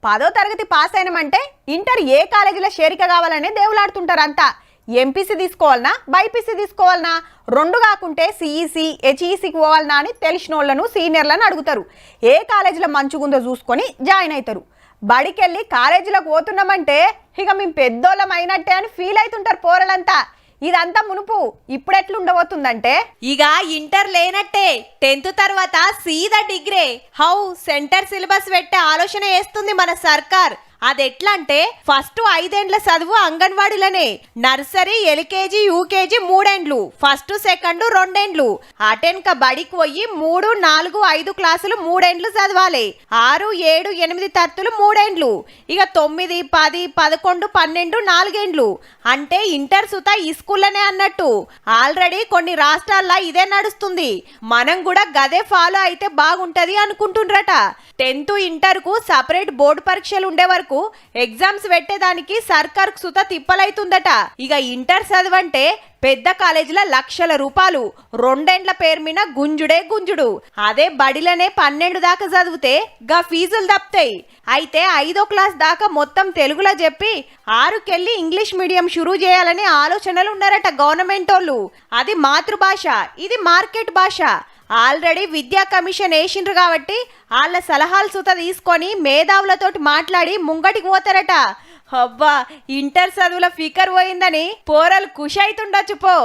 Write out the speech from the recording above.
10వ తరగతి pass అయినమంటే inter ఏ కాలేజీలో చేరిక కావాలనే దేవులాడుతుంటారు అంతా. ఎంపీసీ తీసుకోవాలనా బైపీసీ తీసుకోవాలనా, రెండు కాకుంటే సిఈసి హెచ్ఈసికి పోవాలనా అని తెలిసిన వాళ్ళను సీనియర్లను అడుగుతారు. ఏ కాలేజీలో మంచిగుందో చూసుకొని జాయిన్ అవుతారు. బడికెళ్ళి కాలేజీలోకి పోతున్నామంటే ఇక మేము పెద్దోళ్ళం అయినట్టే అని ఫీల్ అవుతుంటారు పోరలంతా. ఇదంతా మునుపు, ఇప్పుడు ఎట్లుండబోతుందంటే ఇక ఇంటర్ లేనట్టే 10th తర్వాత సీదా డిగ్రీ. హౌ సెంటర్ సిలబస్ పెట్టే ఆలోచన చేస్తుంది మన సర్కార్. అదెట్లా అంటే ఫస్ట్ 5 ఏండ్ల చదువు అంగన్వాడీలనే, నర్సరీ ఎల్కేజీ యూకేజీ 3 ఏండ్లు, ఫస్ట్ సెకండ్ 2 ఏండ్లు, అటెన్క బడికి పోయి 3, 4, 5 క్లాసులు 3 ఏండ్లు చదవాలి. 6, 7, 8 తరగతులు 3 ఏండ్లు, ఇక 9, 10, 11, 12 4 ఏండ్లు. అంటే ఇంటర్ సుతా ఈ స్కూల్లోనే అన్నట్టు. ఆల్రెడీ కొన్ని రాష్ట్రాల్లో ఇదే నడుస్తుంది. మనం కూడా గదే ఫాలో అయితే బాగుంటది అనుకుంటుండ్రట. 10th ఇంటర్ కు సపరేట్ బోర్డు పరీక్షలు ఉండే వరకు ఎగ్జామ్స్ పెట్టేదానికి సర్కార్ సుత తిప్పలైతుందట. ఇక ఇంటర్ చదవంటే పెద్ద కాలేజీల లక్షల రూపాయలు, 2 ఏండ్ల పేరు మీద గుంజుడే గుంజుడు. అదే బడిలనే 12 దాకా చదివితే గా ఫీజులు తప్పుతాయి. అయితే 5వ క్లాస్ దాకా మొత్తం తెలుగులో చెప్పి 6కెళ్ళి ఇంగ్లీష్ మీడియం షురూ చేయాలనే ఆలోచనలు ఉన్నారట గవర్నమెంట్ వాళ్ళు. అది మాతృభాష, ఇది మార్కెట్ భాష. ఆల్రెడీ విద్యా కమిషన్ వేసిండ్రు కాబట్టి వాళ్ళ సలహాలు సుత తీసుకొని మేధావులతోటి మాట్లాడి ముంగటికి పోతారట. అబ్బా, ఇంటర్ చదువుల ఫికర్ పోయిందని పోరలు ఖుషి అవుతుండొచ్చు పో.